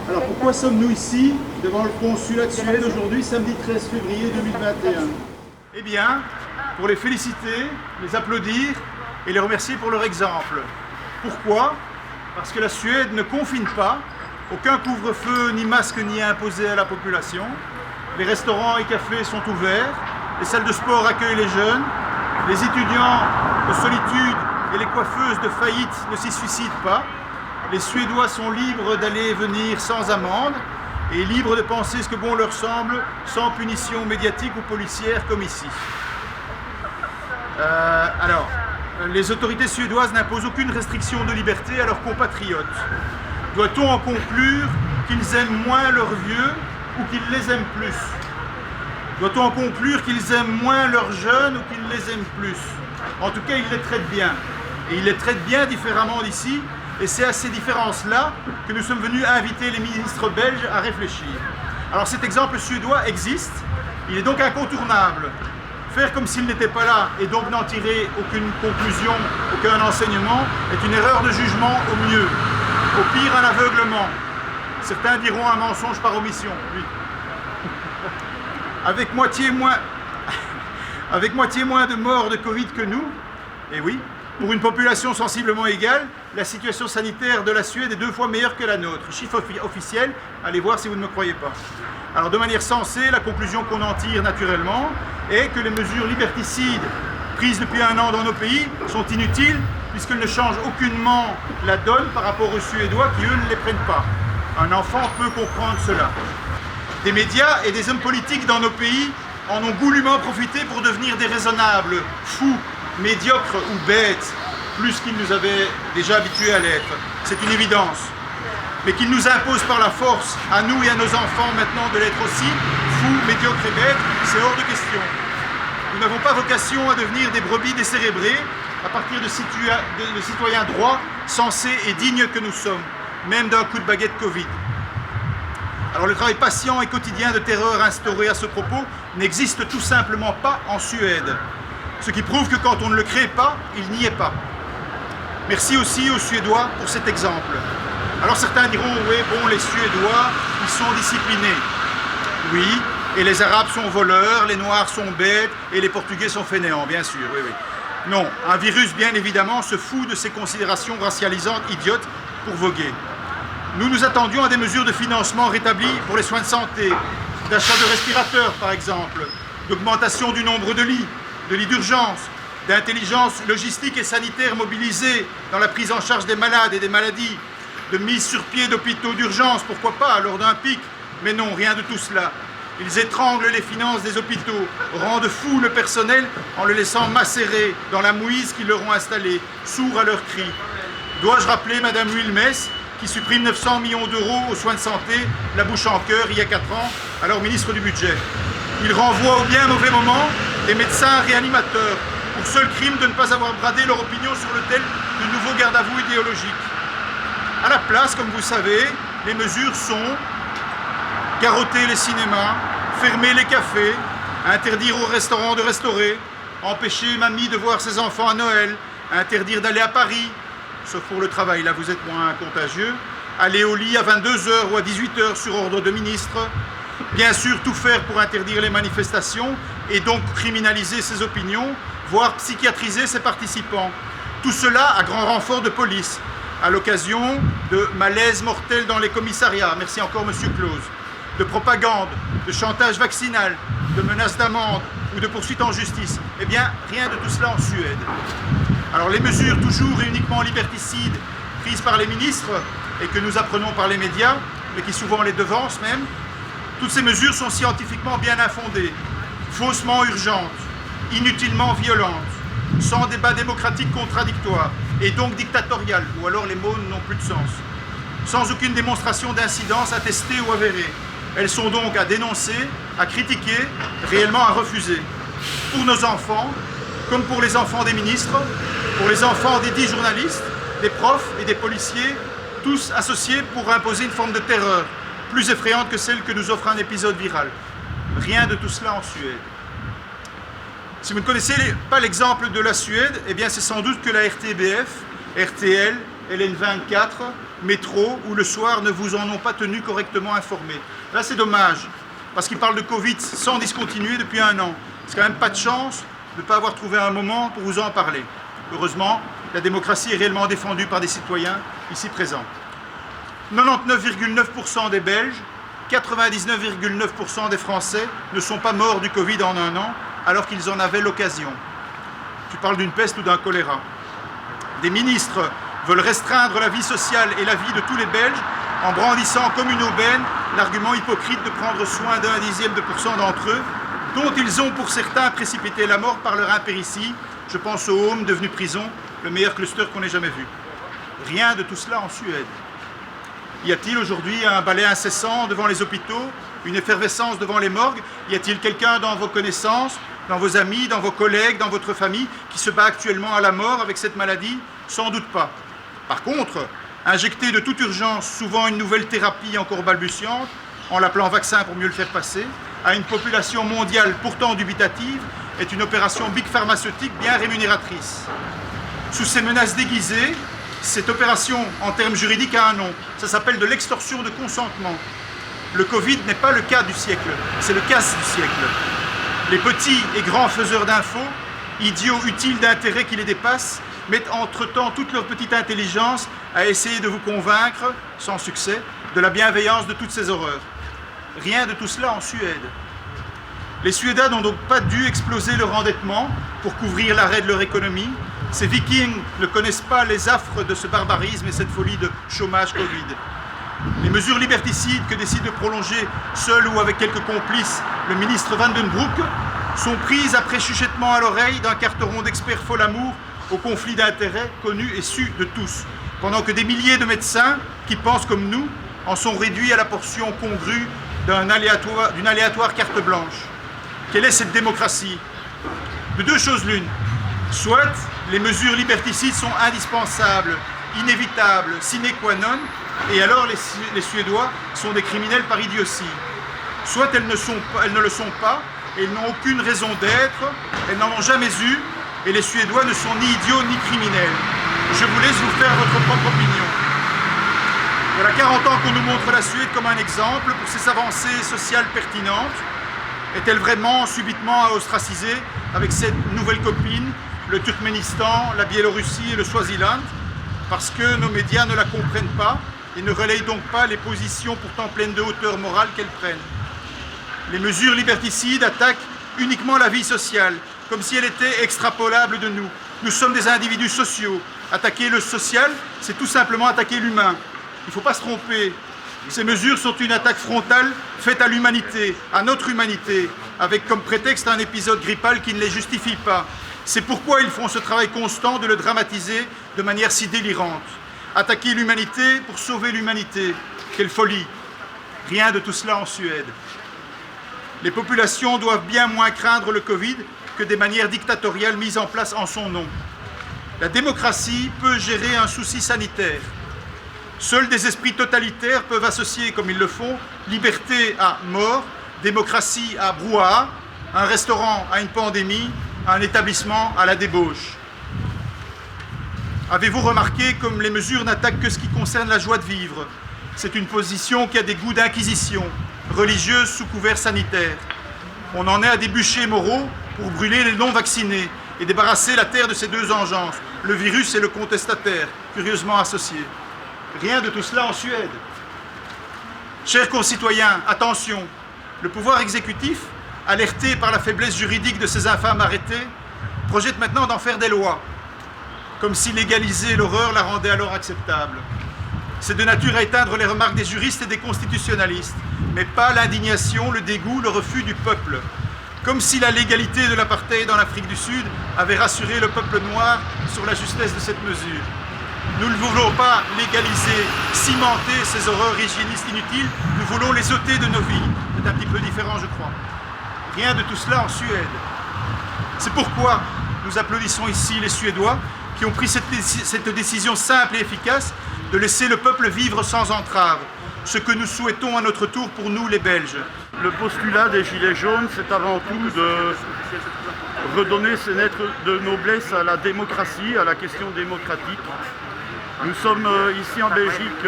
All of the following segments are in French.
Alors pourquoi sommes-nous ici, devant le consulat de Suède aujourd'hui, samedi 13 février 2021? Eh bien, pour les féliciter, les applaudir et les remercier pour leur exemple. Pourquoi? Parce que la Suède ne confine pas, aucun couvre-feu ni masque n'y est imposé à la population, les restaurants et cafés sont ouverts, les salles de sport accueillent les jeunes, les étudiants de solitude et les coiffeuses de faillite ne s'y suicident pas, les Suédois sont libres d'aller et venir sans amende et libres de penser ce que bon leur semble sans punition médiatique ou policière comme ici. Les autorités suédoises n'imposent aucune restriction de liberté à leurs compatriotes. Doit-on en conclure qu'ils aiment moins leurs vieux ou qu'ils les aiment plus? Doit-on en conclure qu'ils aiment moins leurs jeunes ou qu'ils les aiment plus? En tout cas, ils les traitent bien. Et ils les traitent bien différemment d'ici. Et c'est à ces différences-là que nous sommes venus inviter les ministres belges à réfléchir. Alors cet exemple suédois existe. Il est donc incontournable. Faire comme s'il n'était pas là et donc n'en tirer aucune conclusion, aucun enseignement, est une erreur de jugement au mieux. Au pire, un aveuglement. Certains diront un mensonge par omission, oui. Avec moitié moins de morts de Covid que nous, et oui, pour une population sensiblement égale, la situation sanitaire de la Suède est 2 fois meilleure que la nôtre. Chiffre officiel, allez voir si vous ne me croyez pas. Alors de manière sensée, la conclusion qu'on en tire naturellement est que les mesures liberticides prises depuis 1 an dans nos pays sont inutiles puisqu'elles ne changent aucunement la donne par rapport aux Suédois qui, eux, ne les prennent pas. Un enfant peut comprendre cela. Des médias et des hommes politiques dans nos pays en ont goulûment profité pour devenir déraisonnables, fous, médiocres ou bêtes, plus qu'ils nous avaient déjà habitués à l'être. C'est une évidence. Mais qu'ils nous imposent par la force, à nous et à nos enfants maintenant, de l'être aussi, fous, médiocres et bêtes, c'est hors de question. Nous n'avons pas vocation à devenir des brebis décérébrées à partir de citoyens droits, sensés et dignes que nous sommes, même d'un coup de baguette Covid. Alors le travail patient et quotidien de terreur instauré à ce propos n'existe tout simplement pas en Suède. Ce qui prouve que quand on ne le crée pas, il n'y est pas. Merci aussi aux Suédois pour cet exemple. Alors certains diront, oui, bon, les Suédois, ils sont disciplinés. Oui, et les Arabes sont voleurs, les Noirs sont bêtes, et les Portugais sont fainéants, bien sûr, oui, oui. Non, un virus, bien évidemment, se fout de ces considérations racialisantes idiotes pour voguer. Nous nous attendions à des mesures de financement rétablies pour les soins de santé, d'achat de respirateurs, par exemple, d'augmentation du nombre de lits d'urgence, d'intelligence logistique et sanitaire mobilisée dans la prise en charge des malades et des maladies, de mise sur pied d'hôpitaux d'urgence, pourquoi pas, lors d'un pic. Mais non, rien de tout cela. Ils étranglent les finances des hôpitaux, rendent fou le personnel en le laissant macérer dans la mouise qu'ils leur ont installée, sourds à leurs cris. Dois-je rappeler Madame Wilmès, qui supprime 900 millions d'euros aux soins de santé, la bouche en cœur, il y a 4 ans, alors ministre du Budget. Ils renvoient au bien mauvais moment des médecins réanimateurs, pour seul crime de ne pas avoir bradé leur opinion sur l'autel de nouveaux garde-à-vous idéologiques. À la place, comme vous savez, les mesures sont garrotter les cinémas, fermer les cafés, interdire aux restaurants de restaurer, empêcher mamie de voir ses enfants à Noël, interdire d'aller à Paris, sauf pour le travail, là vous êtes moins contagieux, aller au lit à 22h ou à 18h sur ordre de ministre, bien sûr tout faire pour interdire les manifestations et donc criminaliser ses opinions, voire psychiatriser ses participants. Tout cela à grand renfort de police, à l'occasion de malaises mortels dans les commissariats, merci encore Monsieur Claus, de propagande, de chantage vaccinal, de menaces d'amende ou de poursuites en justice. Eh bien, rien de tout cela en Suède. Alors les mesures toujours et uniquement liberticides prises par les ministres et que nous apprenons par les médias, mais qui souvent les devancent même, toutes ces mesures sont scientifiquement bien infondées, faussement urgentes, inutilement violentes, sans débat démocratique contradictoire et donc dictatorial, ou alors les mots n'ont plus de sens, sans aucune démonstration d'incidence attestée ou avérée. Elles sont donc à dénoncer, à critiquer, réellement à refuser. Pour nos enfants, comme pour les enfants des ministres, pour les enfants des 10 journalistes, des profs et des policiers, tous associés pour imposer une forme de terreur, plus effrayante que celle que nous offre un épisode viral. Rien de tout cela en Suède. Si vous ne connaissez pas l'exemple de la Suède, eh bien c'est sans doute que la RTBF, RTL, LN24, métro, où le soir ne vous en ont pas tenu correctement informé. Là, c'est dommage, parce qu'ils parlent de Covid sans discontinuer depuis 1 an. C'est quand même pas de chance de ne pas avoir trouvé un moment pour vous en parler. Heureusement, la démocratie est réellement défendue par des citoyens ici présents. 99,9% des Belges, 99,9% des Français ne sont pas morts du Covid en 1 an, alors qu'ils en avaient l'occasion. Tu parles d'une peste ou d'un choléra. Des ministres veulent restreindre la vie sociale et la vie de tous les Belges en brandissant comme une aubaine l'argument hypocrite de prendre soin d'1 dixième de % d'entre eux, dont ils ont pour certains précipité la mort par leur impéritie. Je pense au Home devenu prison, le meilleur cluster qu'on ait jamais vu. Rien de tout cela en Suède. Y a-t-il aujourd'hui un balai incessant devant les hôpitaux, une effervescence devant les morgues? Y a-t-il quelqu'un dans vos connaissances, dans vos amis, dans vos collègues, dans votre famille qui se bat actuellement à la mort avec cette maladie? Sans doute pas. Par contre, injecter de toute urgence souvent une nouvelle thérapie encore balbutiante, en l'appelant vaccin pour mieux le faire passer, à une population mondiale pourtant dubitative, est une opération big pharmaceutique bien rémunératrice. Sous ces menaces déguisées, cette opération, en termes juridiques, a un nom. Ça s'appelle de l'extorsion de consentement. Le Covid n'est pas le cas du siècle, c'est le casse du siècle. Les petits et grands faiseurs d'infos, idiots utiles d'intérêt qui les dépassent, mettent entre-temps toute leur petite intelligence à essayer de vous convaincre, sans succès, de la bienveillance de toutes ces horreurs. Rien de tout cela en Suède. Les Suédois n'ont donc pas dû exploser leur endettement pour couvrir l'arrêt de leur économie. Ces Vikings ne connaissent pas les affres de ce barbarisme et cette folie de chômage Covid. Les mesures liberticides que décide de prolonger, seul ou avec quelques complices, le ministre Van den Broek, sont prises après chuchotement à l'oreille d'un carteron d'experts fol-amour au conflit d'intérêts connu et su de tous, pendant que des milliers de médecins qui pensent comme nous en sont réduits à la portion congrue d'une aléatoire carte blanche. Quelle est cette démocratie? De deux choses l'une. Soit les mesures liberticides sont indispensables, inévitables, sine qua non, et alors les Suédois sont des criminels par idiotie. Soit elles ne le sont pas, et elles n'ont aucune raison d'être, elles n'en ont jamais eu, et les Suédois ne sont ni idiots ni criminels. Je vous laisse vous faire votre propre opinion. Voilà 40 ans qu'on nous montre la Suède comme un exemple pour ses avancées sociales pertinentes. Est-elle vraiment subitement à ostraciser avec cette nouvelle copine, le Turkménistan, la Biélorussie et le Swaziland, parce que nos médias ne la comprennent pas et ne relayent donc pas les positions pourtant pleines de hauteur morale qu'elles prennent? Les mesures liberticides attaquent uniquement la vie sociale, comme si elle était extrapolable de nous. Nous sommes des individus sociaux. Attaquer le social, c'est tout simplement attaquer l'humain. Il ne faut pas se tromper. Ces mesures sont une attaque frontale faite à l'humanité, à notre humanité, avec comme prétexte un épisode grippal qui ne les justifie pas. C'est pourquoi ils font ce travail constant de le dramatiser de manière si délirante. Attaquer l'humanité pour sauver l'humanité. Quelle folie! Rien de tout cela en Suède. Les populations doivent bien moins craindre le Covid que des manières dictatoriales mises en place en son nom. La démocratie peut gérer un souci sanitaire. Seuls des esprits totalitaires peuvent associer, comme ils le font, liberté à mort, démocratie à brouhaha, un restaurant à une pandémie, un établissement à la débauche. Avez-vous remarqué comme les mesures n'attaquent que ce qui concerne la joie de vivre? C'est une position qui a des goûts d'inquisition, religieuse sous couvert sanitaire. On en est à des bûchers moraux pour brûler les non-vaccinés et débarrasser la terre de ces deux engences, le virus et le contestataire, curieusement associés. Rien de tout cela en Suède. Chers concitoyens, attention, le pouvoir exécutif, alerté par la faiblesse juridique de ces infâmes arrêtés, projette maintenant d'en faire des lois, comme si légaliser l'horreur la rendait alors acceptable. C'est de nature à éteindre les remarques des juristes et des constitutionnalistes, mais pas l'indignation, le dégoût, le refus du peuple. Comme si la légalité de l'apartheid en Afrique du Sud avait rassuré le peuple noir sur la justesse de cette mesure. Nous ne voulons pas légaliser, cimenter ces horreurs hygiénistes inutiles, nous voulons les ôter de nos vies. C'est un petit peu différent, je crois. Rien de tout cela en Suède. C'est pourquoi nous applaudissons ici les Suédois qui ont pris cette décision simple et efficace de laisser le peuple vivre sans entrave, ce que nous souhaitons à notre tour pour nous les Belges. Le postulat des Gilets jaunes, c'est avant tout de redonner ses lettres de noblesse à la démocratie, à la question démocratique. Nous sommes ici en Belgique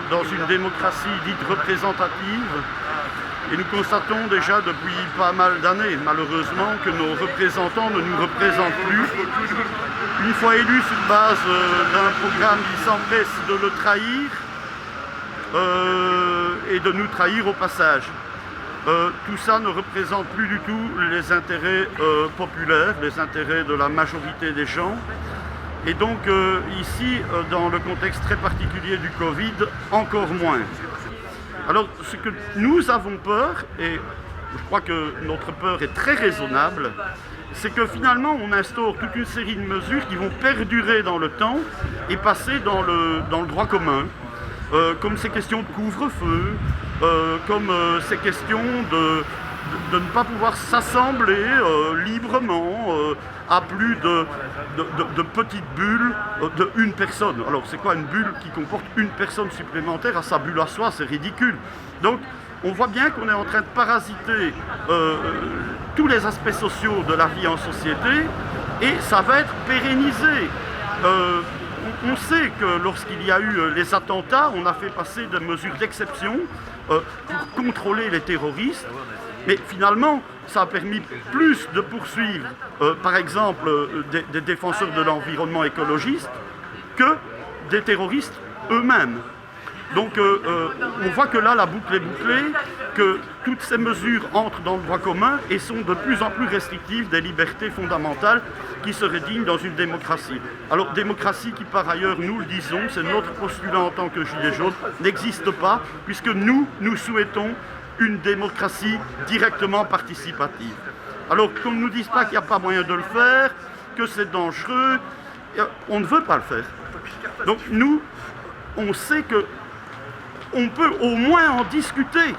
dans une démocratie dite représentative et nous constatons déjà depuis pas mal d'années, malheureusement, que nos représentants ne nous représentent plus. Une fois élus sur base d'un programme qui s'empresse de le trahir et de nous trahir au passage. Tout ça ne représente plus du tout les intérêts populaires, les intérêts de la majorité des gens. Et donc ici, dans le contexte très particulier du Covid, encore moins. Alors ce que nous avons peur, et je crois que notre peur est très raisonnable, c'est que finalement on instaure toute une série de mesures qui vont perdurer dans le temps et passer dans le droit commun, comme ces questions de couvre-feu, comme ces questions de ne pas pouvoir s'assembler librement à plus de petites bulles de une personne. Alors c'est quoi une bulle qui comporte une personne supplémentaire à sa bulle à soi? C'est ridicule. Donc on voit bien qu'on est en train de parasiter tous les aspects sociaux de la vie en société et ça va être pérennisé. On sait que lorsqu'il y a eu les attentats, on a fait passer des mesures d'exception pour contrôler les terroristes. Mais finalement, ça a permis plus de poursuivre, par exemple, des défenseurs de l'environnement écologiste que des terroristes eux-mêmes. Donc on voit que là, la boucle est bouclée, que toutes ces mesures entrent dans le droit commun et sont de plus en plus restrictives des libertés fondamentales qui seraient dignes dans une démocratie. Alors, démocratie qui, par ailleurs, nous le disons, c'est notre postulat en tant que Gilets jaunes, n'existe pas, puisque nous souhaitons une démocratie directement participative. Alors qu'on ne nous dise pas qu'il n'y a pas moyen de le faire, que c'est dangereux, on ne veut pas le faire. Donc nous, on sait que on peut au moins en discuter.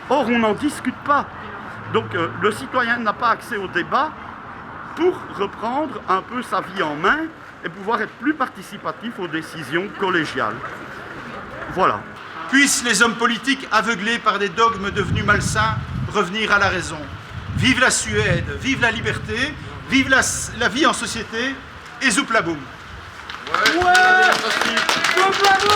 Or, on n'en discute pas. Donc le citoyen n'a pas accès au débat pour reprendre un peu sa vie en main et pouvoir être plus participatif aux décisions collégiales. Voilà. Puissent les hommes politiques aveuglés par des dogmes devenus malsains revenir à la raison. Vive la Suède, vive la liberté, vive la vie en société et zoup la boum. Ouais, zoup la boum.